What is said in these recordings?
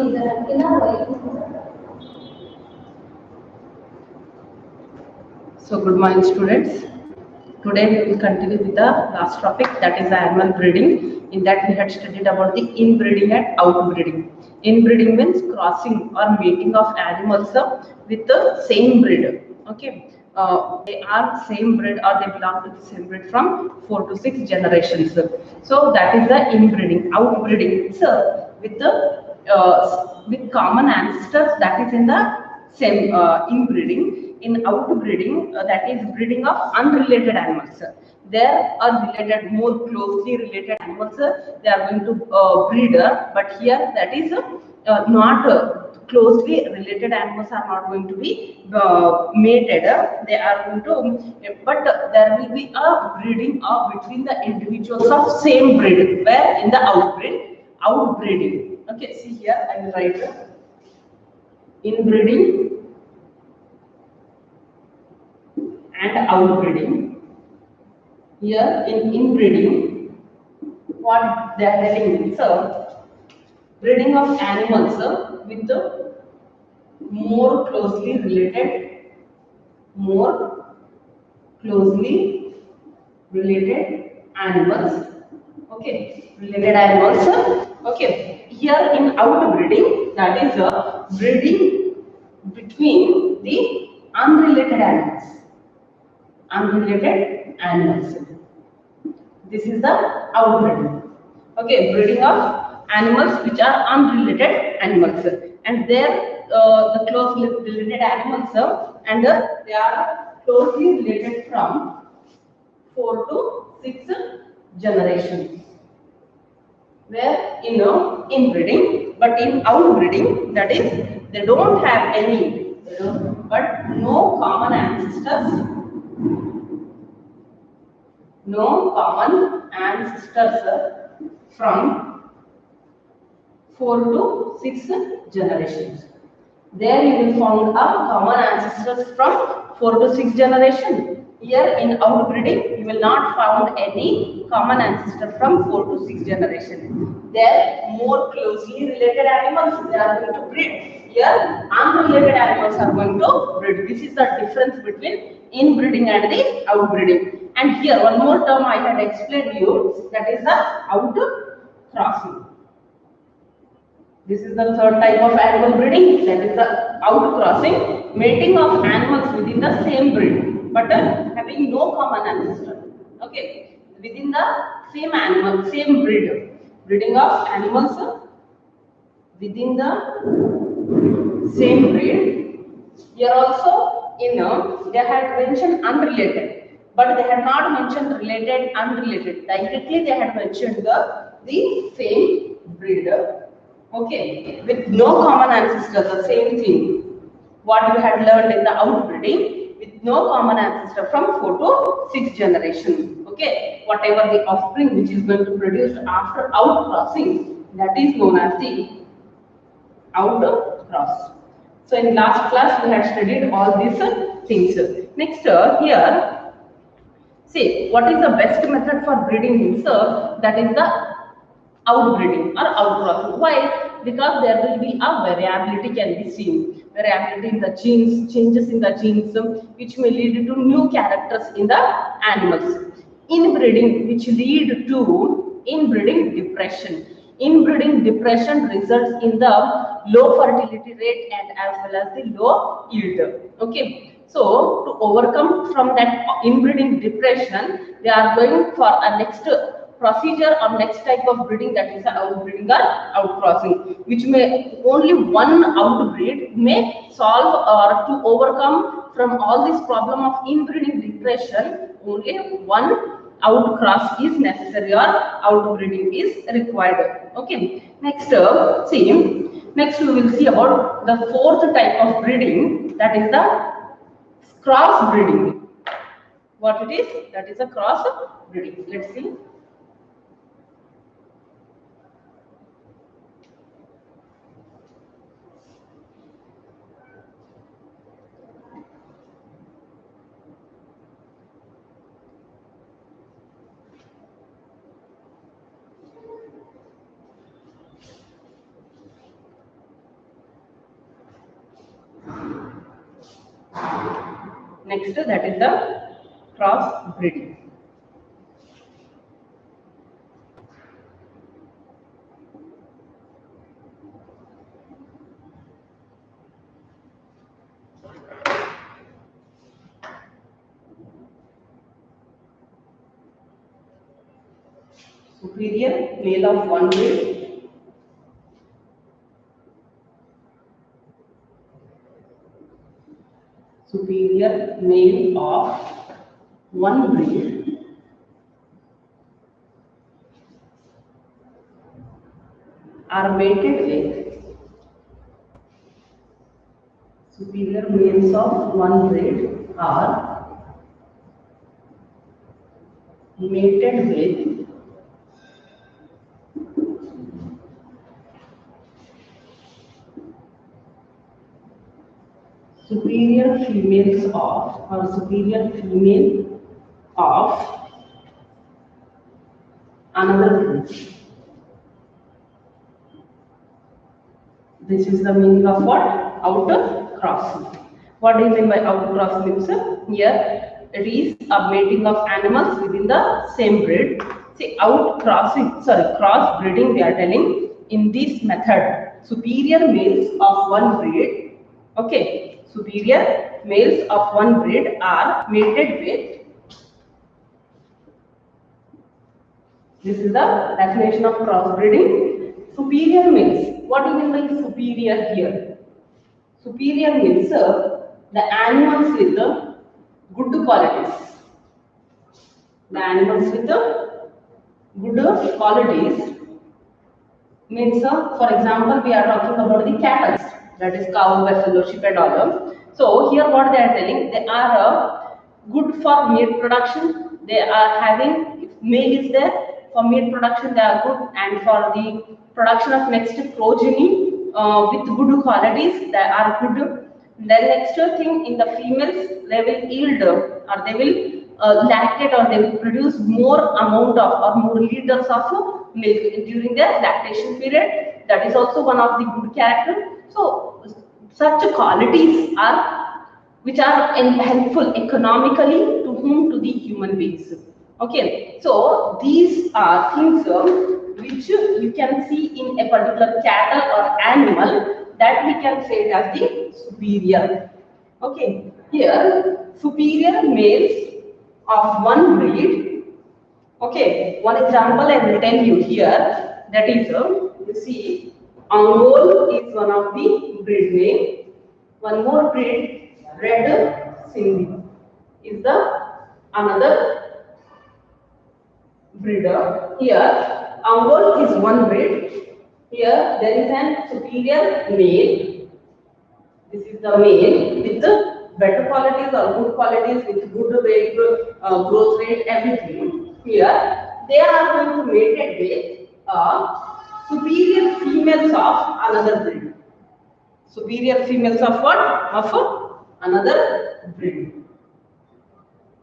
So good morning students. Today we will continue with the last topic, that is animal breeding. In that we had studied about the inbreeding and outbreeding. Inbreeding means crossing or mating of animals with the same breed. Okay, they are same breed or they belong to the same breed from 4 to 6 generations. So that is the inbreeding. Outbreeding is with common ancestors, that is in the same inbreeding. In outbreeding, that is breeding of unrelated animals. There are related, more closely related animals, they are going to breed, but here that is not closely related animals are not going to be mated. They are going to, but there will be a breeding between the individuals of same breed, where in the outbreeding. Okay, see here I will write inbreeding and outbreeding. Here in inbreeding, what they are telling is breeding of animals with the more closely related animals. Okay, related animals. Okay, here in outbreeding, that is breeding between the unrelated animals. This is the outbreeding. Okay, breeding of animals which are unrelated animals, and there the closely related animals, and they are closely related from 4 to 6 generations. Where inbreeding, but in outbreeding, that is they don't have any, but no common ancestors. No common ancestors from 4 to 6 generations. There you will find a common ancestors from 4 to 6 generations. Here in outbreeding, you will not find any common ancestor from 4 to 6 generations. There more closely related animals, they are going to breed. Here unrelated animals are going to breed. This is the difference between inbreeding and the outbreeding. And here one more term I had explained you, that is the outcrossing. This is the third type of animal breeding, that is the outcrossing, mating of animals within the same breed, but having no common ancestor. Okay, within the same animal, same breed, breeding of animals within the same breed. Here also, they had mentioned unrelated, but they had not mentioned related, unrelated. Directly they had mentioned the same breed. Okay, with no common ancestor, the same thing. What we had learned in the outbreeding, with no common ancestor from 4 to 6 generations. Okay, whatever the offspring which is going to produce after outcrossing, that is known as the outcross. So in last class we had studied all these things. Next here, see what is the best method for breeding himself, that is the outbreeding or outcrossing. Why? Because there will be a variability can be seen. Variability in the genes, changes in the genes, which may lead to new characters in the animals. Inbreeding, which lead to inbreeding depression. Inbreeding depression results in the low fertility rate and as well as the low yield. Okay. So to overcome from that inbreeding depression, they are going for a next procedure or next type of breeding, that is outbreeding or outcrossing, which may only one outbreed may solve or to overcome from all this problem of inbreeding depression. Only one outcross is necessary or outbreeding is required. Okay. Next, next we will see about the fourth type of breeding, that is the crossbreeding. What it is? That is a crossbreeding. Let's see. Next, that is the crossbreeding. Superior male of one breed, superior male of one breed are mated with superior males of one breed are mated with superior females of or superior female of another breed. This is the meaning of what? Outer crossing. What do you mean by outer crossing, sir? Here it is a mating of animals within the same breed. See, crossbreeding we are telling in this method. Superior males of one breed, okay, superior males of one breed are mated with. This is the definition of crossbreeding. Superior males. What do you mean by superior here? Superior means the animals with the good qualities. The animals with the good qualities means, for example, we are talking about the cattle, that is cow, buffalo, sheep, and all. So here, what they are telling, they are good for meat production. They are having, if male is there for meat production, they are good, and for the production of next progeny with good qualities, they are good. Then next thing, in the females, they will yield or they will lactate or they will produce more amount of or more liters of milk during their lactation period. That is also one of the good character. So such qualities are which are helpful economically to whom? To the human beings. Okay, so these are things which you can see in a particular cattle or animal, that we can say it as the superior. Okay, here superior males of one breed. Okay, one example I will tell you here, that is you see Angol is one of the breed name. One more breed, red Sindhi is the another breeder. Here Angol is one breed. Here there is an superior male. This is the male with the better qualities or good qualities, with good weight, growth rate, everything. Here they are going to mate it with superior females of another breed. Superior females of what? Of another breed.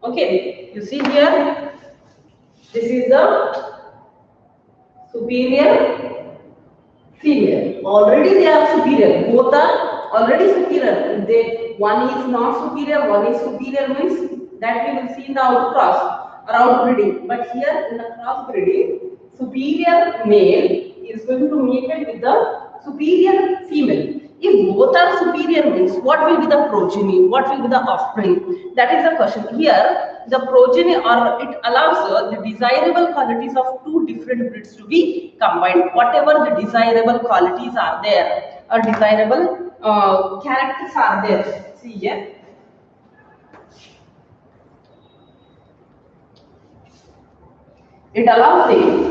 Okay, you see here, this is the superior female. Already they are superior. Both are already superior. One is not superior, one is superior, means that we will see in the outbreeding. But here in the crossbreeding, superior male is going to mate it with the superior female. If both are superior means, what will be the progeny? What will be the offspring? That is the question. Here, the progeny, or it allows the desirable qualities of two different breeds to be combined. Whatever the desirable qualities are there, or desirable characters are there. See here. It allows the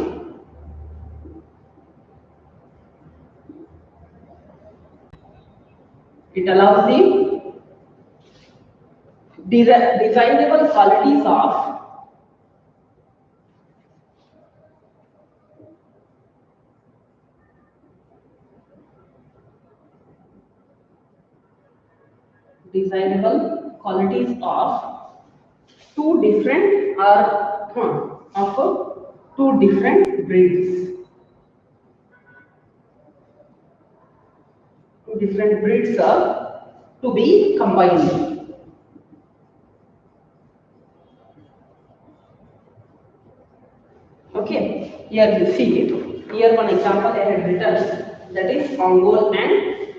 desirable qualities of two different of two different breeds. Two different breeds are to be combined. Here you see it. Here one example I had written, that is Ongol and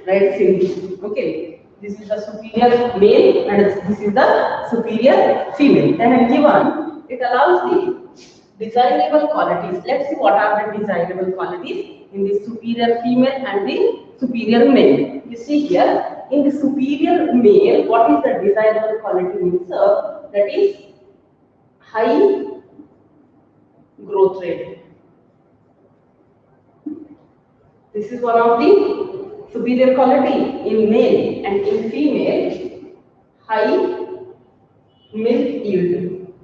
Red Finch. Okay, this is the superior male and this is the superior female. They have given, it allows the desirable qualities. Let's see what are the desirable qualities in the superior female and the superior male. You see here, in the superior male, what is the desirable quality means? That is high growth rate. This is one of the superior quality in male, and in female, high milk yield.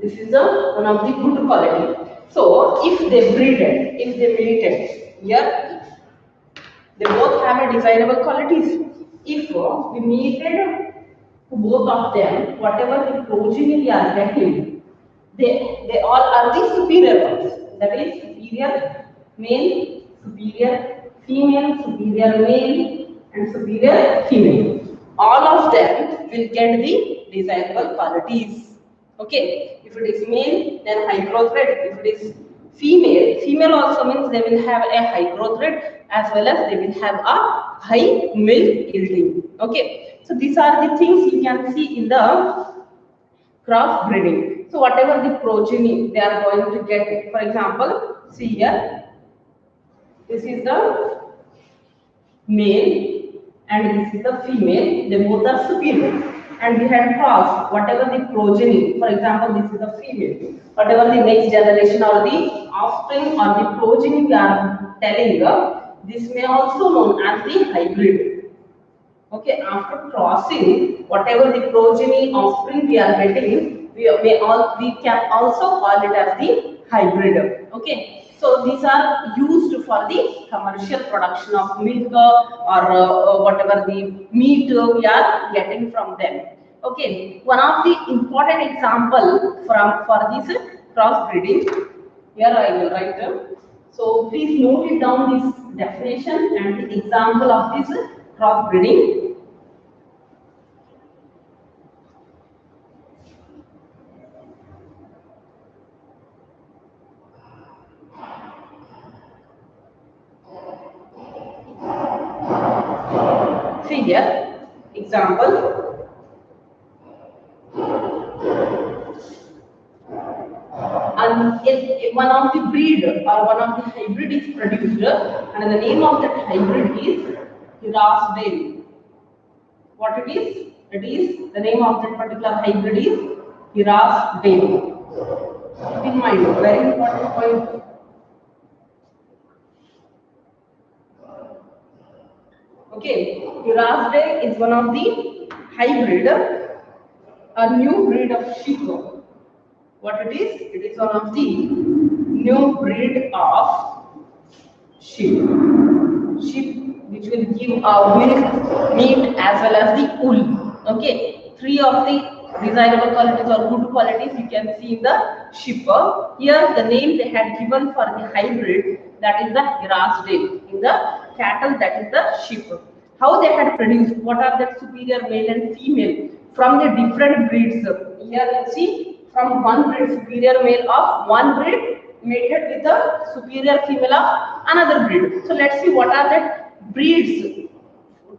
This is one of the good quality. So if they breeded, if they mated, here they both have a desirable qualities. If we mated to both of them, whatever the progeny we are getting, they all are the superior ones. That is superior male, superior female, superior male, and superior female. All of them will get the desirable qualities. Okay, if it is male, then high growth rate. If it is female, female also means they will have a high growth rate as well as they will have a high milk yielding. Okay, so these are the things you can see in the crossbreeding. So whatever the progeny they are going to get, for example, see here, this is the male and this is the female, they both are superior. And we had crossed whatever the progeny, for example, this is the female, whatever the next generation or the offspring or the progeny we are telling, this may also known as the hybrid. Okay, after crossing, whatever the progeny offspring we are getting, we can also call it as the hybrid. Okay, so these are used for the commercial production of milk or whatever the meat we are getting from them. Okay, one of the important example for this crossbreeding, here I will write. So please note it down, this definition and the example of this crossbreeding. See here, example. And if one of the breed or one of the hybrid is produced, and the name of that hybrid is Crossbreeding. What it is? It is the name of that particular hybrid is Crossbreeding. Keep in mind, very important point. Okay, Crossbreeding is one of the hybrid, a new breed of Shiva. What it is? It is one of the new breed of sheep. Sheep which will give milk, meat as well as the wool. Okay, three of the desirable qualities or good qualities you can see in the sheep. Here the name they had given for the hybrid, that is the Crossbreeding. In the cattle, that is the sheep. How they had produced, what are the superior male and female from the different breeds. Here you see, from one breed, superior male of one breed mated with a superior female of another breed. So let's see what are the breeds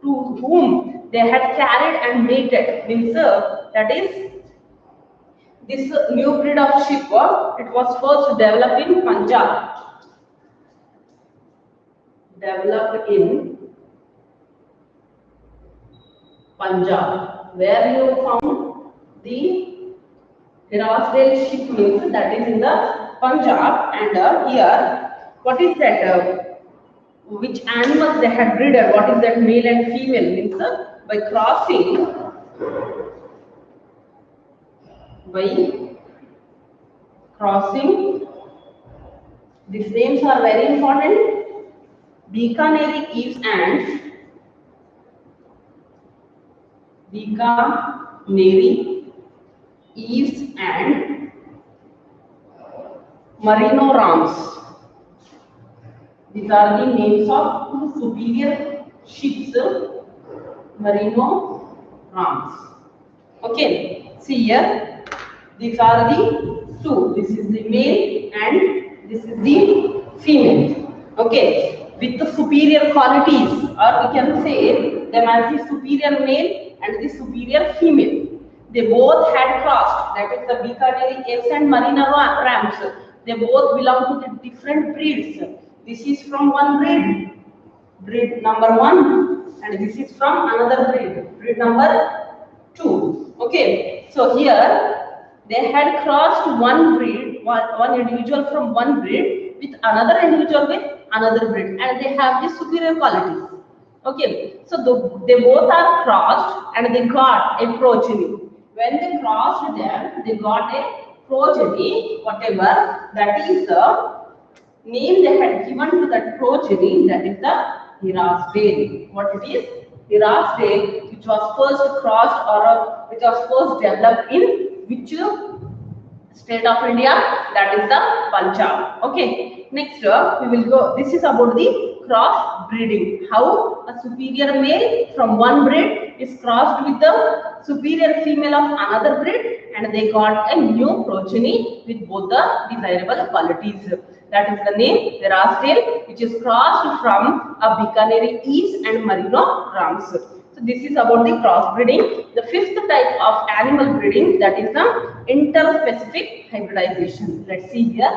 to whom they had carried and mated. Means that is this new breed of sheep. It was first developed in Punjab. Developed in Punjab, where you found the Crossbreed sheep, means that is in the Punjab. And here, what is that? Which animals they had breeded? What is that male and female? Means by crossing, these names are very important. Bikaneri Eves and Merino Rams. These are the names of two superior sheep, Merino Rams. Okay, see here, these are the two. This is the male and this is the female. Okay, with the superior qualities, or we can say them as the superior male and the superior female. They both had crossed, that is the Bicaderi Apes and Marina rams. They both belong to the different breeds. This is from one breed number one, and this is from another breed number two. Okay, so here they had crossed one breed, one individual from one breed with another individual with another breed, and they have the superior qualities. Okay, so they both are crossed and they got a progeny. When they crossed them, they got a progeny, whatever that is the name they had given to that progeny, that is the Hirasdale. What it is? Hirasdale, which was first crossed or which was first developed in which state of India? That is the Punjab. Okay. Next, we will go. This is about the cross breeding. How a superior male from one breed is crossed with the superior female of another breed, and they got a new progeny with both the desirable qualities. That is the name Hirasdale, which is crossed from a Bikaneri East and Merino rams. So this is about the crossbreeding. The fifth type of animal breeding, that is the interspecific hybridization. Let's see here.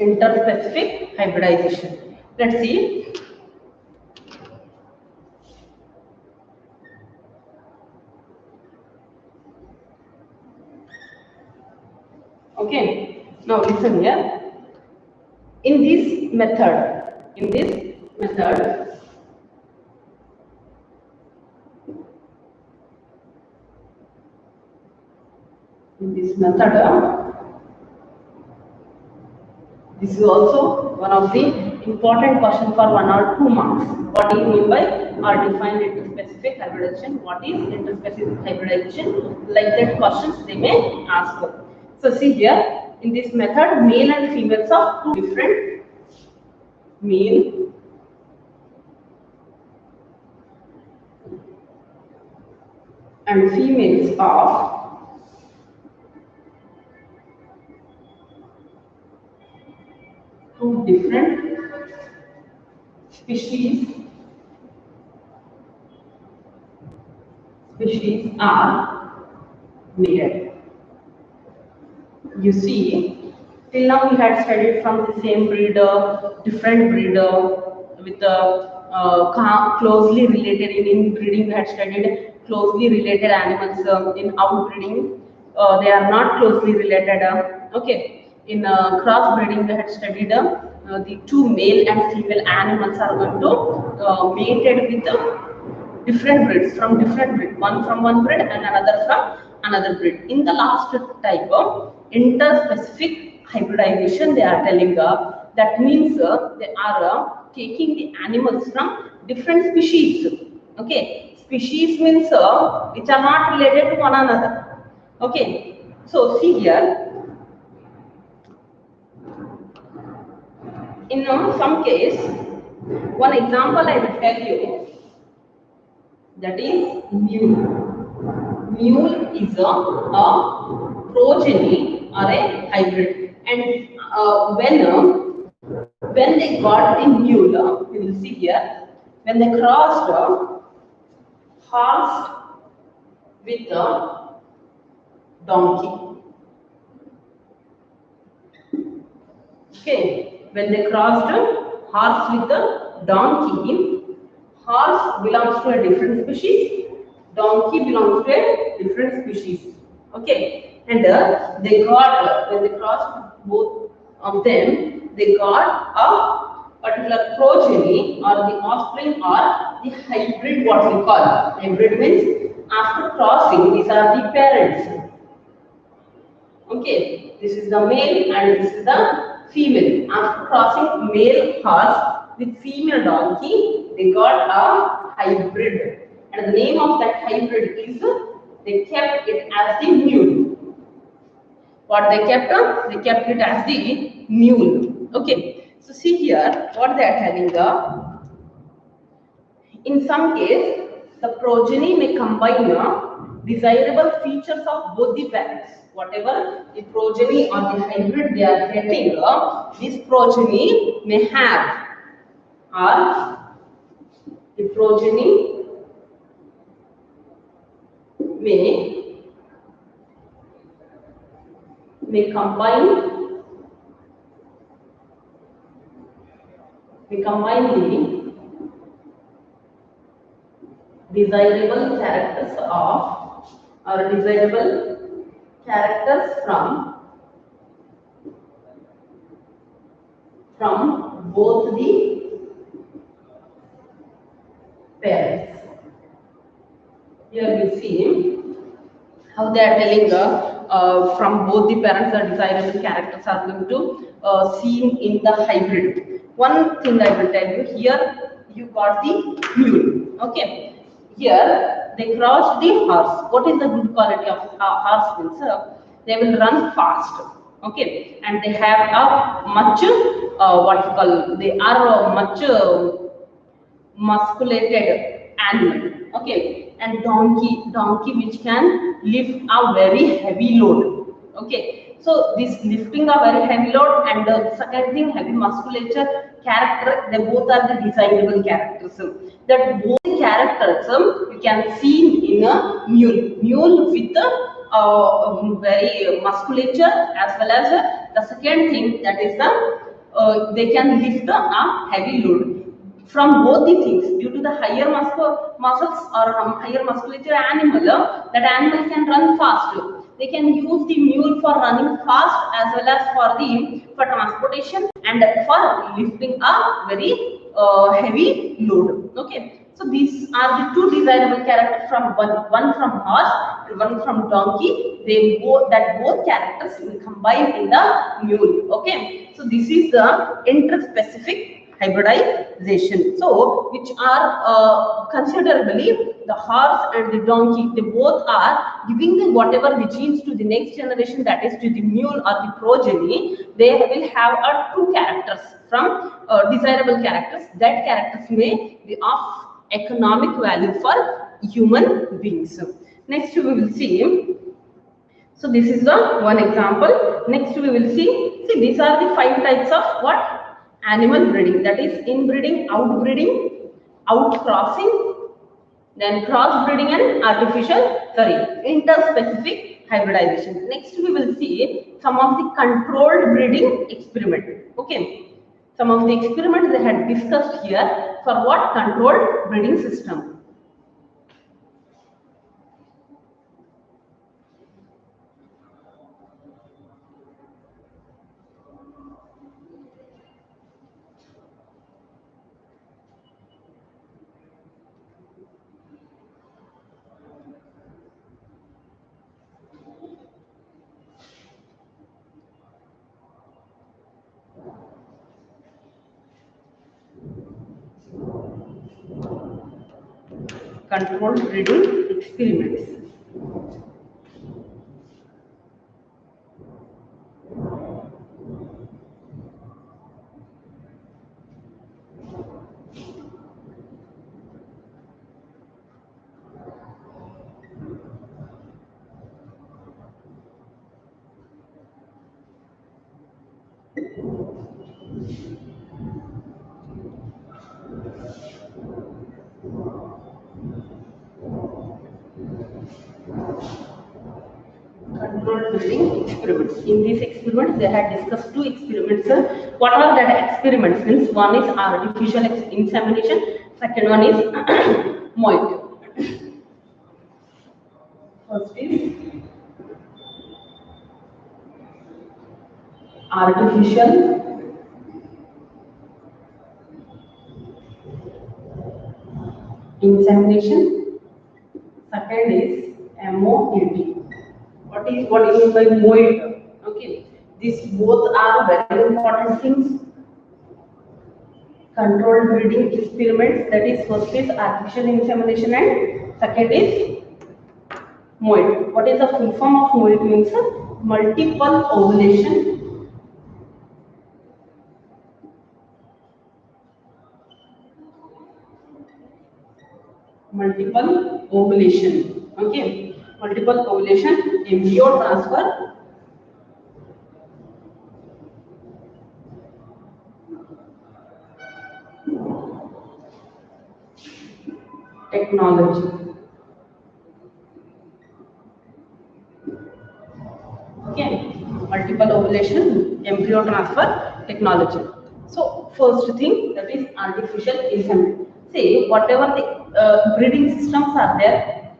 Interspecific hybridization. Let's see. Okay. Now listen here. In this method, in this method, this is also one of the important questions for 1 or 2 marks. What do you mean by or define interspecific hybridization? What is interspecific hybridization? Like that questions they may ask. So see here, in this method, male and females of two different male and females of two different species are mated. You see, till now we had studied from the same breeder, different breeder with the closely related. In inbreeding we had studied closely related animals. In outbreeding they are not closely related. Okay. In crossbreeding we had studied the two male and female animals are going to mated with different breeds from different breed, one from one breed and another from another breed. In the last type of interspecific hybridization, they are telling that means they are taking the animals from different species. Okay, species means which are not related to one another. Okay, so see here. In some case, one example I will tell you, that is mule. Mule is a progeny or a hybrid, and when they got the mule, you will see here, when they crossed horse with a donkey. Okay, when they crossed horse with the donkey, horse belongs to a different species, donkey belongs to a different species. Okay, and they got when they crossed both of them, they got a particular progeny or the offspring or the hybrid. What we call hybrid means after crossing, these are the parents. Okay, this is the male and this is the female. After crossing male horse with female donkey, they got a hybrid. And the name of that hybrid is, they kept it as the mule. What they kept? They kept it as the mule. Okay, so see here what they are telling. In some case, the progeny may combine desirable features of both the parents. Whatever the progeny or the hybrid they are getting, this progeny may have, or the progeny may combine the desirable characters of, or desirable characters from both the parents. Here we see how they are telling from both the parents the desirable characters are going to seen in the hybrid. One thing I will tell you here, you got the mule. Okay, here they crossed the horse. What is the good quality of horse means? They will run fast. Okay, and they have a much what you call, they are much musculated animal. Okay, and donkey which can lift a very heavy load. Okay, so this lifting a very heavy load and the second thing, heavy musculature character, they both are the desirable characters. That both the characters you can see in a mule with very musculature, as well as the second thing, that is the they can lift a heavy load. From both the things, due to the higher muscles or higher musculature animal, that animal can run fast. They can use the mule for running fast as well as for transportation and for lifting a very heavy load. Okay, so these are the two desirable characters from one from horse and one from donkey. Both characters will combine in the mule. Okay, so this is the interspecific hybridization. So, which are considerably, the horse and the donkey, they both are giving the whatever the genes to the next generation, that is to the mule or the progeny. They will have two characters from desirable characters. That characters may be of economic value for human beings. Next we will see. So this is the one example. Next we will see these are the 5 types of what? Animal breeding, that is inbreeding, outbreeding, outcrossing, then crossbreeding and interspecific hybridization. Next we will see some of the controlled breeding experiment. Okay, some of the experiments they had discussed here for what? Controlled breeding system. Controlled breeding experiments. controlled breeding experiments. In these experiments, they had discussed two experiments. What are that experiments? Means one is artificial insemination, second one is moit. First is artificial insemination, second is MOET. What do you mean by MOET? Okay, these both are very important things. Controlled breeding experiments, that is first is artificial insemination and second is MOET. What is the full form of MOET? Means multiple ovulation. Multiple ovulation. Okay, multiple ovulation, embryo transfer technology. Okay, multiple ovulation, embryo transfer technology. So first thing, that is artificial insemination. See, whatever the breeding systems are there,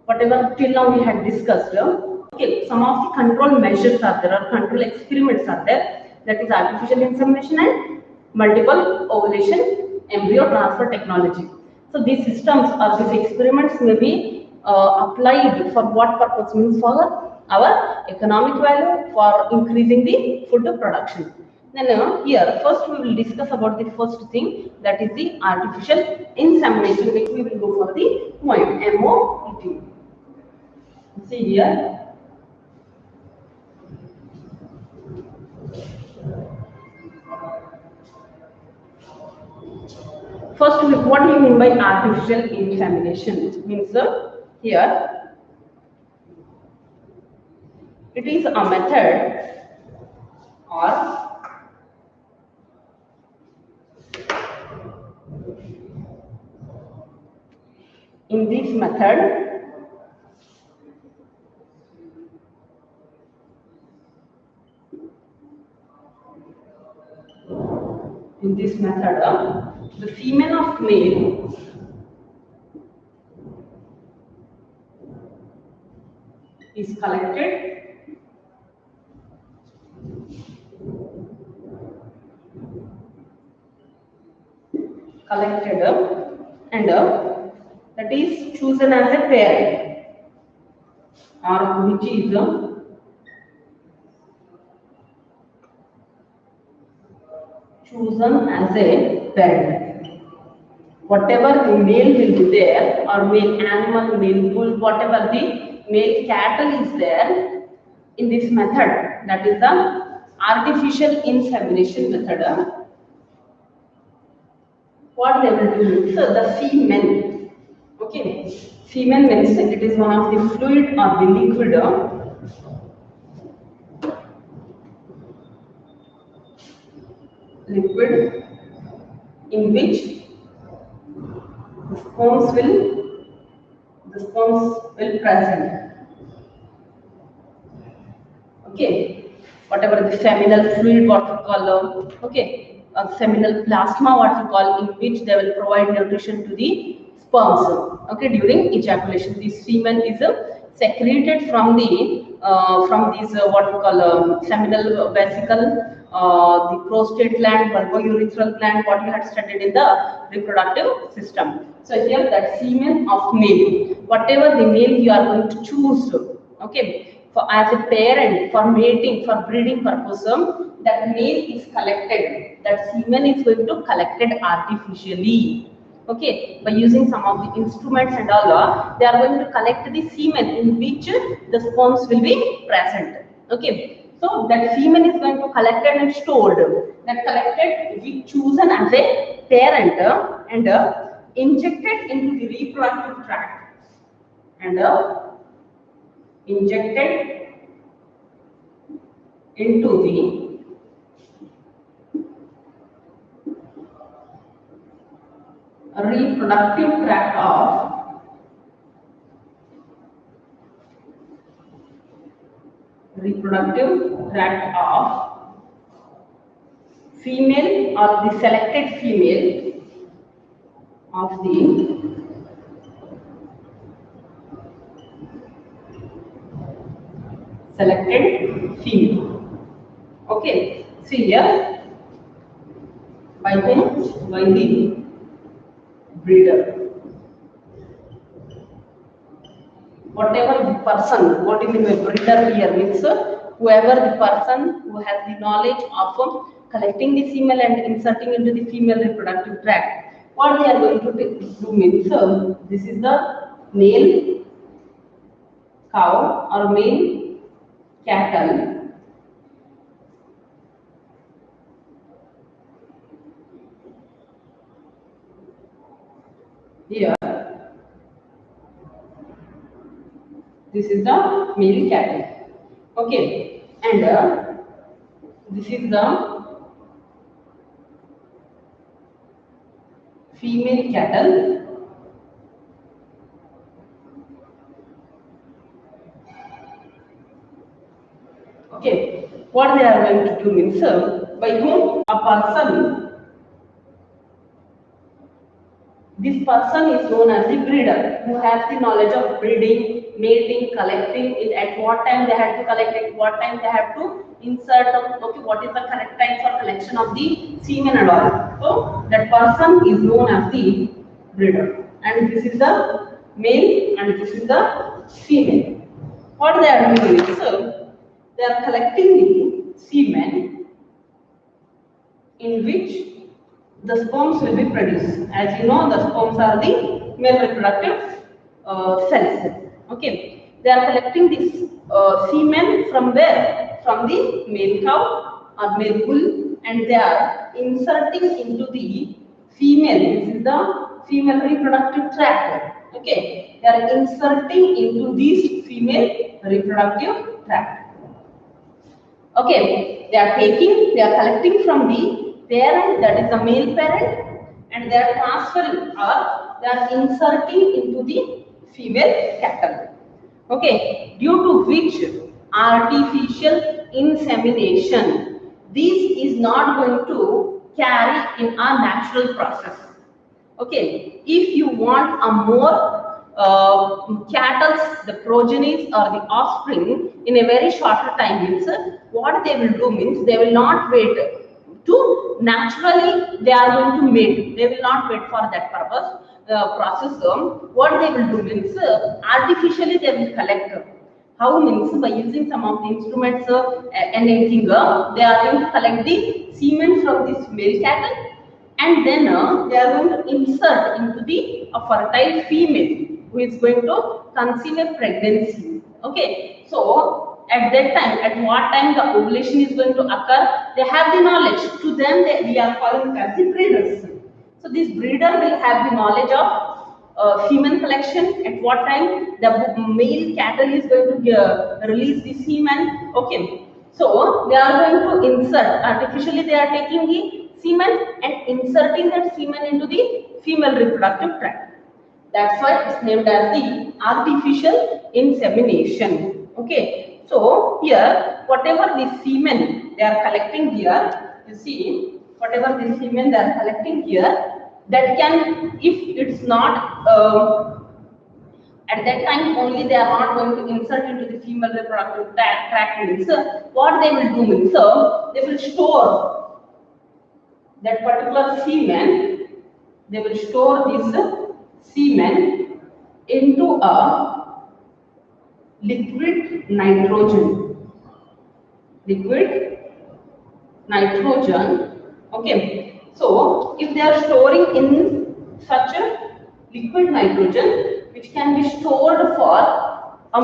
whatever till now we had discussed, okay, some of the control measures are there or control experiments are there, that is artificial insemination and multiple ovulation embryo transfer technology. So these systems or these experiments may be applied for what purpose? Means for our economic value, for increasing the food production. Then here first we will discuss about the first thing, that is the artificial insemination. Next we will go for the MOET. See here. First, what do you mean by artificial insemination? It means here it is a method or in this method the semen of male is collected and that is chosen as a parent or which is chosen as a parent. Whatever the male will be there, or male animal, male bull, whatever the male cattle is there in this method, that is the artificial insemination method. What they will do? So the semen, okay, semen means it is one of the fluid or the liquid in which the sperms will present. Okay, whatever the seminal fluid, what we call, okay, seminal plasma, what we call, in which they will provide nutrition to the sperms. Okay, during ejaculation, this semen is secreted from the what we call seminal vesicle, the prostate gland, bulbourethral gland, what you had studied in the reproductive system. So here that semen of male, whatever the male you are going to choose, okay, for as a parent, for mating, for breeding purpose, that male is collected, that semen is going to collected artificially. Okay, by using some of the instruments and all, they are going to collect the semen in which the sperms will be present. Okay, so that semen is going to collected and stored. That collected will be chosen as a parent and injected into the reproductive tract and injected into the reproductive tract of reproductive tract of female or the selected female of the selected female. Okay, see here, by whom? By the breeder. Whatever the person, what is the breeder here means whoever the person who has the knowledge of collecting the female and inserting into the female reproductive tract. What they are going to do means this is the male cow or male cattle. Here, this is the male cattle. Okay, and this is the female cattle. Okay, what they are going to do means by whom? A person. This person is known as the breeder, who has the knowledge of breeding, mating, collecting it, at what time they have to collect it, what time they have to insert, okay, what is the correct time for collection of the semen and all. So that person is known as the breeder. And this is the male and this is the female. What they are doing is they are collecting the semen in which the sperms will be produced. As you know, the sperms are the male reproductive cells. Okay, they are collecting this semen from where? From the male cow or male bull, and they are inserting into the female. This is the female reproductive tract. Okay, they are inserting into this female reproductive tract. Okay, they are collecting from the parent, that is the male parent, and they are transferring or they are inserting into the female cattle. Okay, due to which artificial insemination, this is not going to carry in a natural process. Okay, if you want a more cattle, the progenies or the offspring in a very shorter time means what they will do means they will not wait to naturally they are going to mate. They will not wait for that purpose process. What they will do means artificially they will collect. How means by using some of the instruments and anything they are going to collect the semen from this male cattle, and then they are going to insert into the fertile female who is going to conceive a pregnancy. Okay, so at that time, at what time the ovulation is going to occur, they have the knowledge. To them, we are calling as the breeders. So this breeder will have the knowledge of semen collection, at what time the male cattle is going to release the semen. Okay, so they are going to insert, artificially they are taking the semen and inserting that semen into the female reproductive tract. That's why it's named as the artificial insemination. Okay, so here whatever the semen they are collecting here, you see, whatever the semen they are collecting here, that can, if it's not at that time only they are not going to insert into the female reproductive tract means what they will do means they will store that particular semen, they will store this semen into a liquid nitrogen. Okay, so if they are storing in such a liquid nitrogen which can be stored for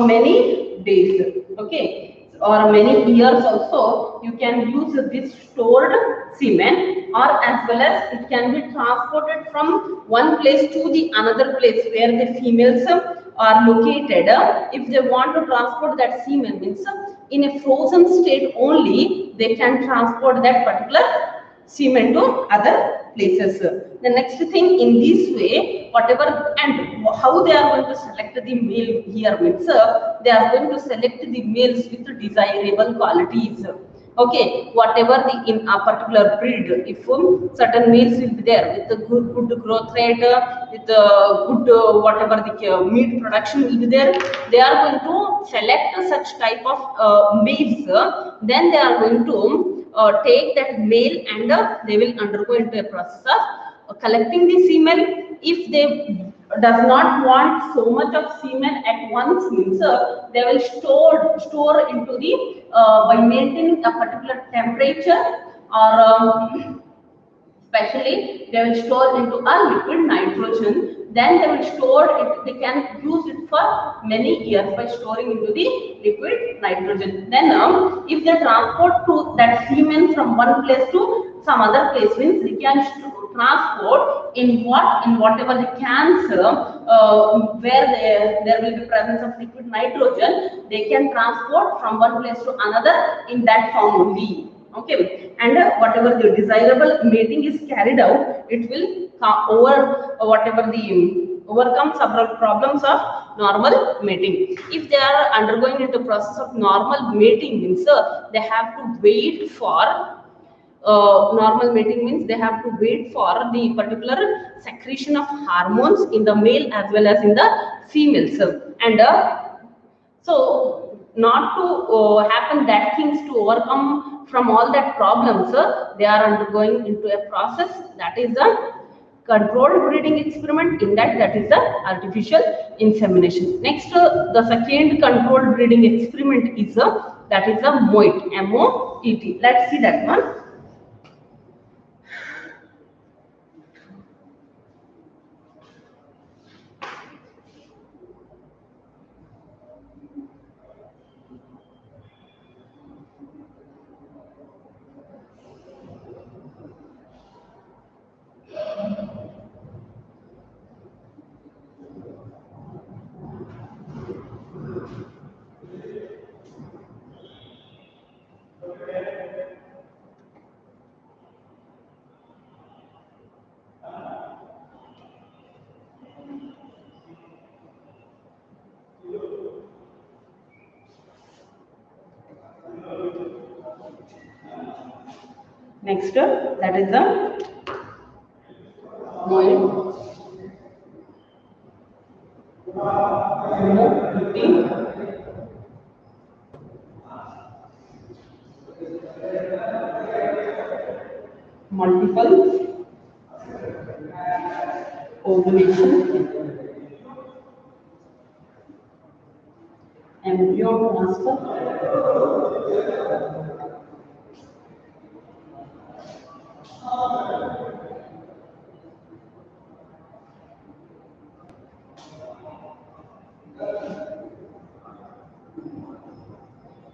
many days, okay, or many years also, you can use this stored semen, or as well as it can be transported from one place to the another place where the females are located. If they want to transport that semen means in a frozen state only they can transport that particular semen to other places. The next thing, in this way whatever, and how they are going to select the male here means they are going to select the males with desirable qualities. Okay, whatever the in a particular breed, if certain males will be there with a good growth rate, with good whatever the meat production will be there, they are going to select such type of males. Then they are going to take that male and they will undergo into a process of collecting the semen. If they does not want so much of semen at once means they will store into the by maintaining a particular temperature, or especially they will store into a liquid nitrogen. Then they will store it, they can use it for many years by storing into the liquid nitrogen. Then if they transport to that semen from one place to some other place means they can transport in whatever the cans where there will be presence of liquid nitrogen, they can transport from one place to another in that form only. Okay, and whatever the desirable mating is carried out, it will overcome several problems of normal mating. If they are undergoing into process of normal mating means they have to wait for normal mating means they have to wait for the particular secretion of hormones in the male as well as in the females, and so not to happen that things to overcome from all that problems, they are undergoing into a process that is a controlled breeding experiment. In that is the artificial insemination. Next, the second controlled breeding experiment is that is a MOET, M-O-E-T. Let's see that one. Next, that is the MOET. Multiple ovulation, embryo transfer,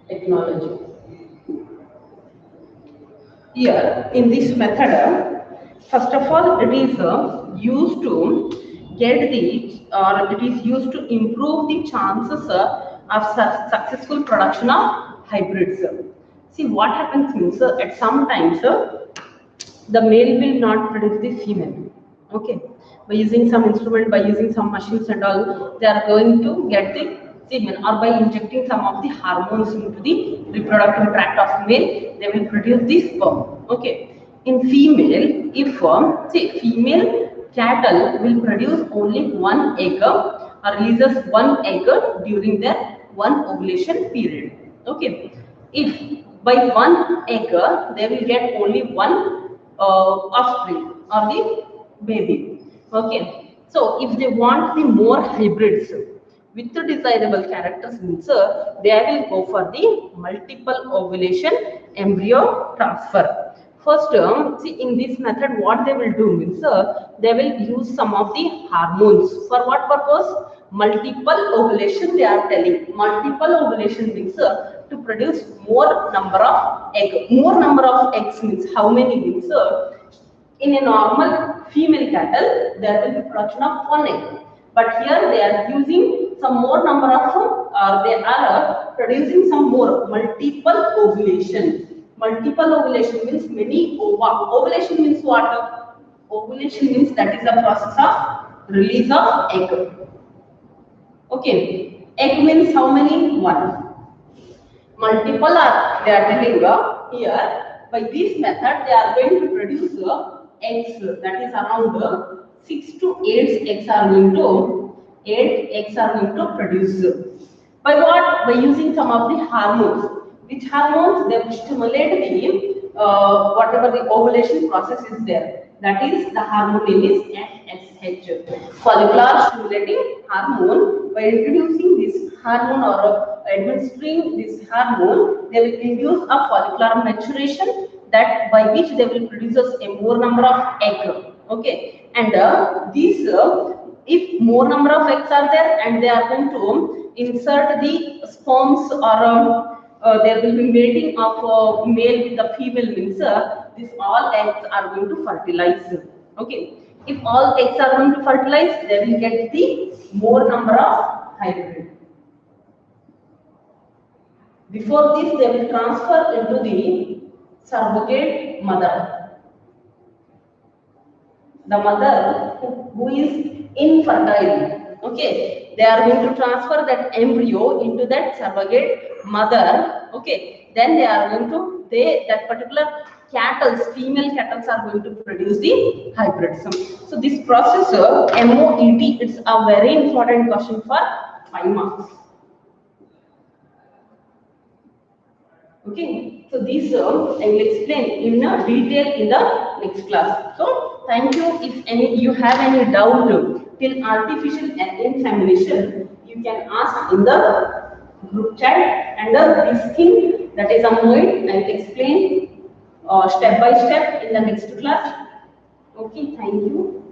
technology. Here in this method, first of all, it is used to get the, or it is used to improve the chances of successful production of hybrids. See what happens means at some times the male will not produce the female. Okay, by using some instrument, by using some machines and all, they are going to get the semen, or by injecting some of the hormones into the reproductive tract of male, they will produce the sperm. Okay, in female, if see female cattle will produce only one egg or releases one egg during their one ovulation period. Okay, if by one egg they will get only one offspring or the baby. Okay, so if they want the more hybrids with the desirable characters means they will go for the multiple ovulation embryo transfer. First, see in this method what they will do means they will use some of the hormones. For what purpose? Multiple ovulation they are telling. Multiple ovulation means to produce more number of eggs. More number of eggs means how many means in a normal female cattle there will be production of one egg. But here they are using some more number of, they are producing some more multiple ovulation. Multiple ovulation means many ova. Ovulation means what? Ovulation means that is the process of release of egg. Okay, egg means how many? One. Multiple are they are telling here. By this method, they are going to produce eggs. That is around 6 to 8 eggs are going to 8 eggs are going to produce. By what? By using some of the hormones. Which hormones? They will stimulate the whatever the ovulation process is there. That is the hormone name is FSH, follicular stimulating hormone. By introducing this hormone or administering this hormone, they will induce a follicular maturation, that by which they will produce a more number of egg. Okay, and these if more number of eggs are there and they are going to insert the sperms or there will be mating of male with the female means these all eggs are going to fertilize. Okay, if all eggs are going to fertilize, they will get the more number of hybrid. Before this, they will transfer into the surrogate mother. The mother who is infertile. Okay, they are going to transfer that embryo into that surrogate mother. Okay, then they are going to that particular cattle, female cattle are going to produce the hybrids. So this process MOET, it's a very important question for 5 marks. Okay, so this I will explain in detail in the next class. So thank you. If you have any doubt till artificial insemination, you can ask in the group chat, and this thing that is a MOET, I will explain step by step in the next class. Okay, thank you.